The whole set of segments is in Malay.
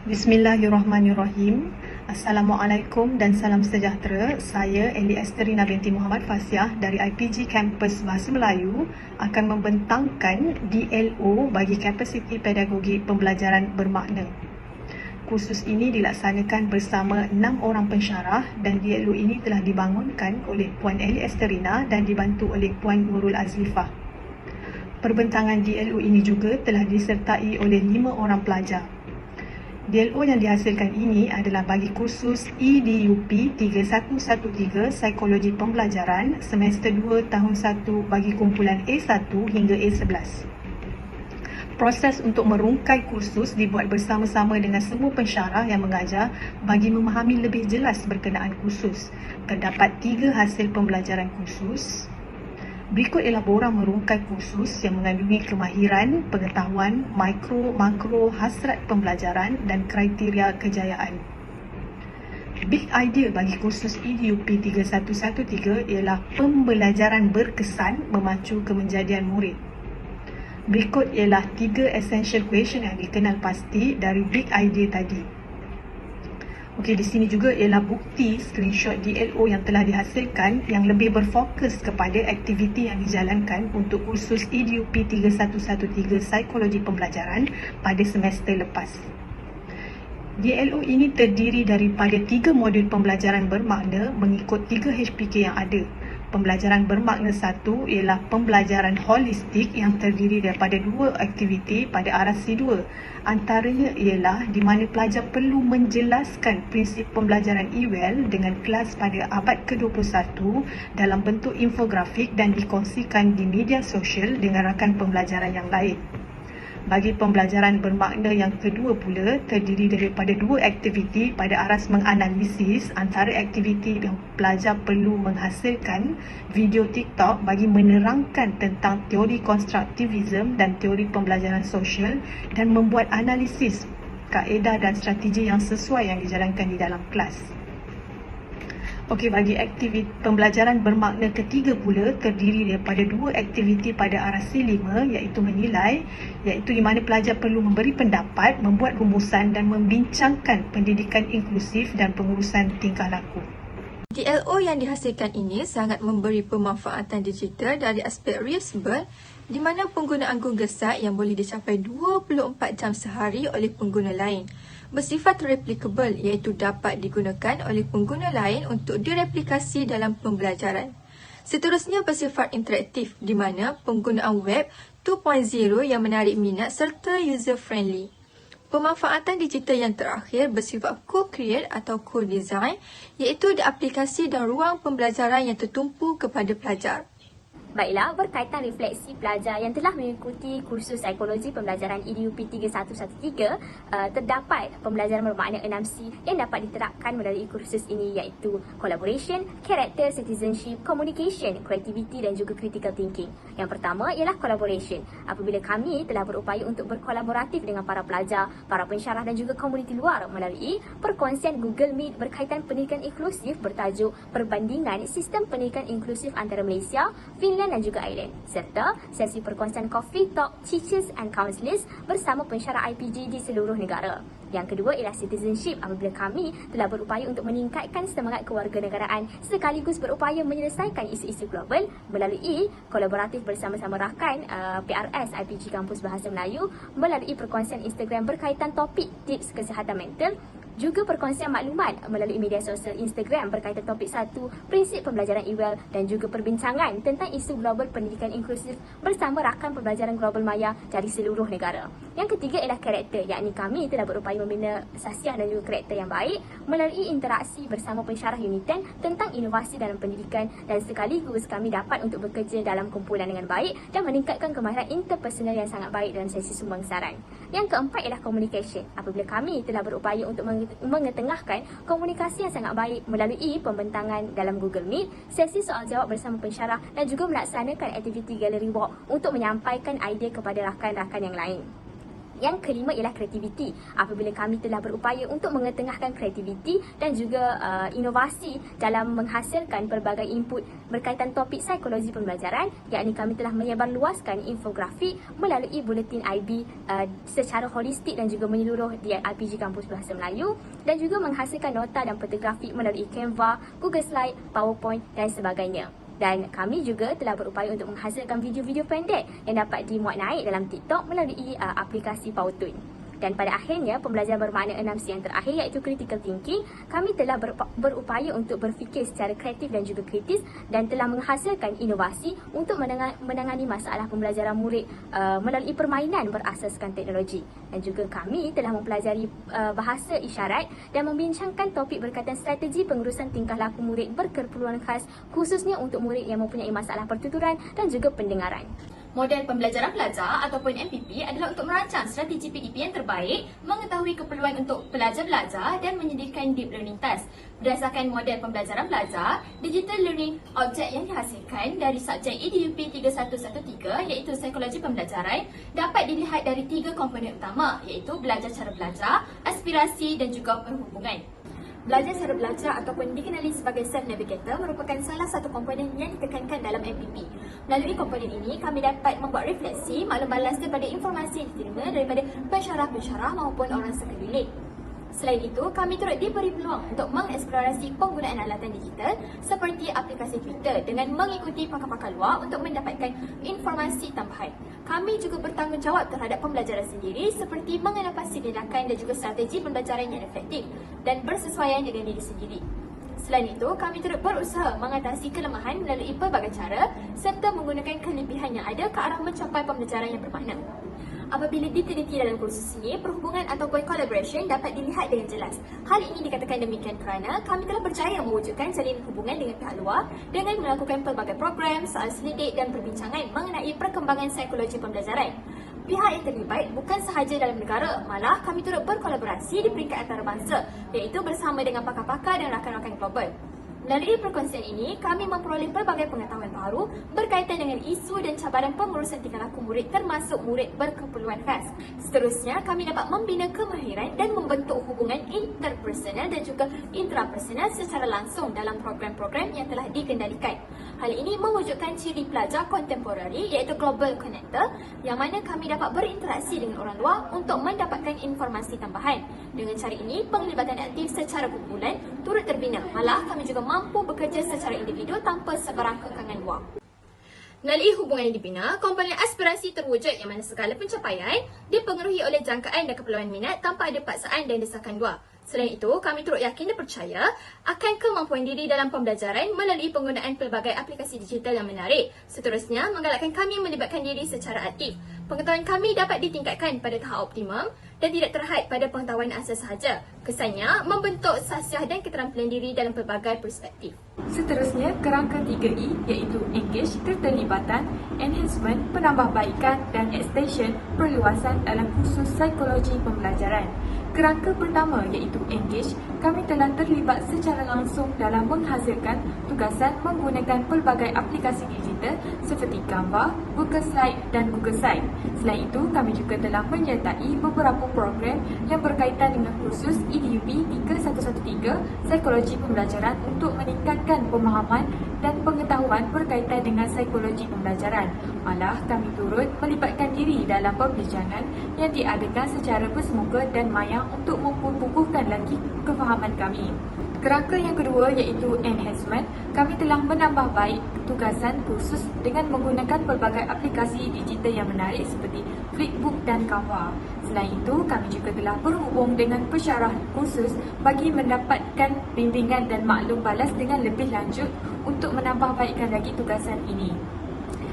Bismillahirrahmanirrahim. Assalamualaikum dan salam sejahtera. Saya Eli Esterina binti Muhammad Fasiah dari IPG Kampus Bahasa Melayu akan membentangkan DLO bagi Kapasiti Pedagogi Pembelajaran Bermakna. Kursus ini dilaksanakan bersama 6 orang pensyarah dan DLO ini telah dibangunkan oleh Puan Eli Esterina dan dibantu oleh Puan Nurul Azlifah. Perbentangan DLO ini juga telah disertai oleh 5 orang pelajar. DLO yang dihasilkan ini adalah bagi kursus EDUP 3113 Psikologi Pembelajaran semester 2 tahun 1 bagi kumpulan A1 hingga A11. Proses untuk merungkai kursus dibuat bersama-sama dengan semua pensyarah yang mengajar bagi memahami lebih jelas berkenaan kursus. Terdapat 3 hasil pembelajaran kursus. Berikut ialah borang merungkai kursus yang mengandungi kemahiran, pengetahuan, mikro, makro, hasrat pembelajaran dan kriteria kejayaan. Big idea bagi kursus EDUP 3113 ialah pembelajaran berkesan memacu kemenjadian murid. Berikut ialah 3 essential question yang dikenal pasti dari big idea tadi. Okey, di sini juga ialah bukti screenshot DLO yang telah dihasilkan yang lebih berfokus kepada aktiviti yang dijalankan untuk kursus EDUP 3113 Psikologi Pembelajaran pada semester lepas. DLO ini terdiri daripada 3 modul pembelajaran bermakna mengikut 3 HPK yang ada. Pembelajaran bermakna 1 ialah pembelajaran holistik yang terdiri daripada 2 aktiviti pada arah C2. Antaranya ialah di mana pelajar perlu menjelaskan prinsip pembelajaran EWEL dengan kelas pada abad ke-21 dalam bentuk infografik dan dikongsikan di media sosial dengan rakan pembelajaran yang lain. Bagi pembelajaran bermakna yang kedua pula terdiri daripada 2 aktiviti pada aras menganalisis antara aktiviti yang pelajar perlu menghasilkan video TikTok bagi menerangkan tentang teori konstruktivism dan teori pembelajaran sosial dan membuat analisis kaedah dan strategi yang sesuai yang dijalankan di dalam kelas. Okey, bagi aktiviti pembelajaran bermakna ketiga pula terdiri daripada 2 aktiviti pada arah C5 iaitu menilai, iaitu di mana pelajar perlu memberi pendapat, membuat rumusan dan membincangkan pendidikan inklusif dan pengurusan tingkah laku. DLO yang dihasilkan ini sangat memberi pemanfaatan digital dari aspek reusable di mana penggunaan Google Site yang boleh dicapai 24 jam sehari oleh pengguna lain bersifat replicable iaitu dapat digunakan oleh pengguna lain untuk direplikasi dalam pembelajaran. Seterusnya bersifat interaktif di mana penggunaan web 2.0 yang menarik minat serta user-friendly. Pemanfaatan digital yang terakhir bersifat co-create atau co-design iaitu di aplikasi dan ruang pembelajaran yang tertumpu kepada pelajar. Baiklah, berkaitan refleksi pelajar yang telah mengikuti kursus psikologi pembelajaran EDUP 3113, terdapat pembelajaran bermakna 6C yang dapat diterapkan melalui kursus ini iaitu collaboration, character, citizenship, communication, creativity dan juga critical thinking. Yang pertama ialah collaboration. Apabila kami telah berupaya untuk berkolaboratif dengan para pelajar, para pensyarah dan juga komuniti luar melalui perkongsian Google Meet berkaitan pendidikan inklusif bertajuk Perbandingan Sistem Pendidikan Inklusif antara Malaysia, Finland dan juga Ireland, serta sesi perkongsian Coffee Talk Teachers and Counselors bersama pensyarah IPG di seluruh negara. Yang kedua ialah citizenship apabila kami telah berupaya untuk meningkatkan semangat kewarganegaraan sekaligus berupaya menyelesaikan isu-isu global melalui kolaboratif bersama-sama rakan PRS IPG Kampus Bahasa Melayu melalui perkongsian Instagram berkaitan topik tips kesihatan mental, juga perkongsian maklumat melalui media sosial Instagram berkaitan topik 1, prinsip pembelajaran EWEL dan juga perbincangan tentang isu global pendidikan inklusif bersama rakan pembelajaran global maya dari seluruh negara. Yang ketiga ialah karakter, yakni kami telah berupaya membina sasiah dan juga karakter yang baik melalui interaksi bersama pensyarah Unit 10 tentang inovasi dalam pendidikan dan sekaligus kami dapat untuk bekerja dalam kumpulan dengan baik dan meningkatkan kemahiran interpersonal yang sangat baik dalam sesi sumbang saran. Yang keempat ialah communication. Apabila kami telah berupaya untuk mengetengahkan komunikasi yang sangat baik melalui pembentangan dalam Google Meet, sesi soal jawab bersama pensyarah dan juga melaksanakan aktiviti gallery walk untuk menyampaikan idea kepada rakan-rakan yang lain. Yang kelima ialah kreativiti. Apabila kami telah berupaya untuk mengetengahkan kreativiti dan juga inovasi dalam menghasilkan pelbagai input berkaitan topik psikologi pembelajaran, yakni kami telah menyebarluaskan infografik melalui buletin IB secara holistik dan juga menyeluruh di IPG Kampus Bahasa Melayu, dan juga menghasilkan nota dan peta grafik melalui Canva, Google Slide, PowerPoint dan sebagainya. Dan kami juga telah berupaya untuk menghasilkan video-video pendek yang dapat dimuat naik dalam TikTok melalui aplikasi Powtoon. Dan pada akhirnya, pembelajaran bermakna 6C yang terakhir iaitu critical thinking, kami telah berupaya untuk berfikir secara kreatif dan juga kritis dan telah menghasilkan inovasi untuk menangani masalah pembelajaran murid melalui permainan berasaskan teknologi. Dan juga kami telah mempelajari bahasa isyarat dan membincangkan topik berkaitan strategi pengurusan tingkah laku murid berkeperluan khas, khususnya untuk murid yang mempunyai masalah pertuturan dan juga pendengaran. Model pembelajaran pelajar ataupun MPP adalah untuk merancang strategi PEP yang terbaik, mengetahui keperluan untuk pelajar-belajar dan menyediakan deep learning test. Berdasarkan model pembelajaran pelajar, digital learning objek yang dihasilkan dari subjek EDUP 3113 iaitu psikologi pembelajaran dapat dilihat dari 3 komponen utama iaitu belajar cara belajar, aspirasi dan juga perhubungan. Belajar cara belajar ataupun dikenali sebagai self-navigator merupakan salah satu komponen yang ditekankan dalam MPP. Melalui komponen ini, kami dapat membuat refleksi maklum balas daripada informasi yang diterima daripada pensyarah-pensyarah maupun orang sekeliling. Selain itu, kami turut diberi peluang untuk mengeksplorasi penggunaan alatan digital seperti aplikasi Twitter dengan mengikuti pakar-pakar luar untuk mendapatkan informasi tambahan. Kami juga bertanggungjawab terhadap pembelajaran sendiri seperti mengenal pasti tindakan dan juga strategi pembelajaran yang efektif dan bersesuaian dengan diri sendiri. Selain itu, kami turut berusaha mengatasi kelemahan melalui pelbagai cara serta menggunakan kelebihan yang ada ke arah mencapai pembelajaran yang bermakna. Apabila diteliti dalam kursus ini, perhubungan ataupun collaboration dapat dilihat dengan jelas. Hal ini dikatakan demikian kerana kami telah berjaya mewujudkan jalinan hubungan dengan pihak luar dengan melakukan pelbagai program, soal selidik dan perbincangan mengenai perkembangan psikologi pembelajaran. Pihak yang terlibat bukan sahaja dalam negara, malah kami turut berkolaborasi di peringkat antarabangsa, iaitu bersama dengan pakar-pakar dan rakan-rakan global. Melalui perkongsian ini, kami memperoleh pelbagai pengetahuan baru berkaitan dengan isu dan cabaran pengurusan tingkah laku murid termasuk murid berkeperluan khas. Seterusnya, kami dapat membina kemahiran dan membentuk hubungan interpersonal dan juga intrapersonal secara langsung dalam program-program yang telah dikendalikan. Hal ini mewujudkan ciri pelajar kontemporari iaitu global connector yang mana kami dapat berinteraksi dengan orang luar untuk mendapatkan informasi tambahan. Dengan cara ini, penglibatan aktif secara kumpulan turut terbina. Malah kami juga mampu bekerja secara individu tanpa sebarang kekangan luar. Melalui hubungan yang dibina, komponen aspirasi terwujud yang mana segala pencapaian dipengaruhi oleh jangkaan dan keperluan minat tanpa ada paksaan dan desakan luar. Selain itu, kami turut yakin dan percaya akan kemampuan diri dalam pembelajaran melalui penggunaan pelbagai aplikasi digital yang menarik. Seterusnya, menggalakkan kami melibatkan diri secara aktif. Pengetahuan kami dapat ditingkatkan pada tahap optimum dan tidak terhad pada pengetahuan asas sahaja. Kesannya, membentuk sahsiah dan keterampilan diri dalam pelbagai perspektif. Seterusnya, kerangka 3E iaitu Engage, keterlibatan, Enhancement, penambahbaikan dan Extension, perluasan dalam khusus psikologi pembelajaran. Kerangka pertama iaitu Engage, kami telah terlibat secara langsung dalam menghasilkan tugasan menggunakan pelbagai aplikasi digital seperti Canva, Google Slide dan Google Site. Selain itu, kami juga telah menyertai beberapa program yang berkaitan dengan kursus EDUP 3113 Psikologi Pembelajaran untuk meningkatkan pemahaman dan pengetahuan berkaitan dengan psikologi pembelajaran. Malah, kami turut melibatkan diri dalam perbincangan yang diadakan secara bersemuka dan maya untuk memperkukuhkan lagi kefahaman kami. Kerangka yang kedua iaitu Enhancement, kami telah menambah baik tugasan kursus dengan menggunakan pelbagai aplikasi digital yang menarik seperti Flipbook dan Canva. Selain itu, kami juga telah berhubung dengan pensyarah kursus bagi mendapatkan bimbingan dan maklum balas dengan lebih lanjut untuk menambahbaikkan lagi tugasan ini.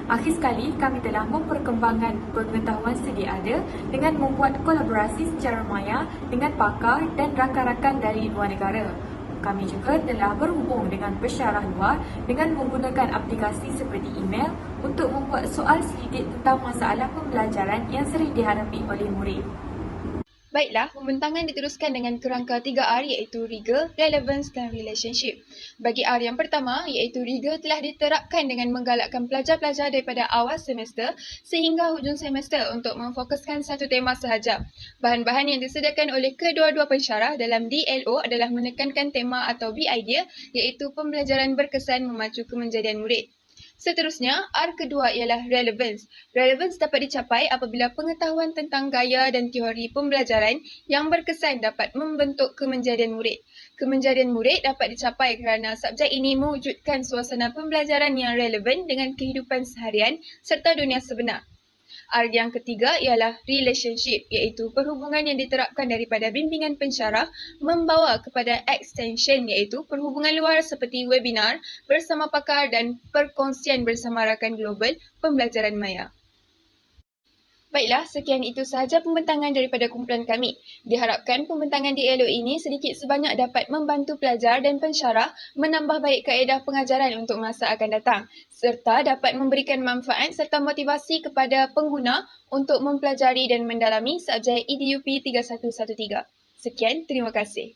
Akhir sekali, kami telah memperkembangkan pengetahuan sedia ada dengan membuat kolaborasi secara maya dengan pakar dan rakan-rakan dari luar negara. Kami juga telah berhubung dengan pensyarah luar dengan menggunakan aplikasi seperti email untuk membuat soal selidik tentang masalah pembelajaran yang sering dihadapi oleh murid. Baiklah, pembentangan diteruskan dengan kerangka 3R iaitu Rigor, Relevance dan Relationship. Bagi R yang pertama iaitu Rigor telah diterapkan dengan menggalakkan pelajar-pelajar daripada awal semester sehingga hujung semester untuk memfokuskan satu tema sahaja. Bahan-bahan yang disediakan oleh kedua-dua pensyarah dalam DLO adalah menekankan tema atau B-idea iaitu pembelajaran berkesan memacu kemenjadian murid. Seterusnya, R kedua ialah relevance. Relevance dapat dicapai apabila pengetahuan tentang gaya dan teori pembelajaran yang berkesan dapat membentuk kemenjadian murid. Kemenjadian murid dapat dicapai kerana subjek ini mewujudkan suasana pembelajaran yang relevan dengan kehidupan seharian serta dunia sebenar. R yang ketiga ialah relationship iaitu perhubungan yang diterapkan daripada bimbingan pensyarah membawa kepada extension iaitu perhubungan luar seperti webinar bersama pakar dan perkongsian bersama rakan global pembelajaran maya. Baiklah, sekian itu sahaja pembentangan daripada kumpulan kami. Diharapkan pembentangan DLO ini sedikit sebanyak dapat membantu pelajar dan pensyarah menambah baik kaedah pengajaran untuk masa akan datang serta dapat memberikan manfaat serta motivasi kepada pengguna untuk mempelajari dan mendalami subjek EDUP 3113. Sekian, terima kasih.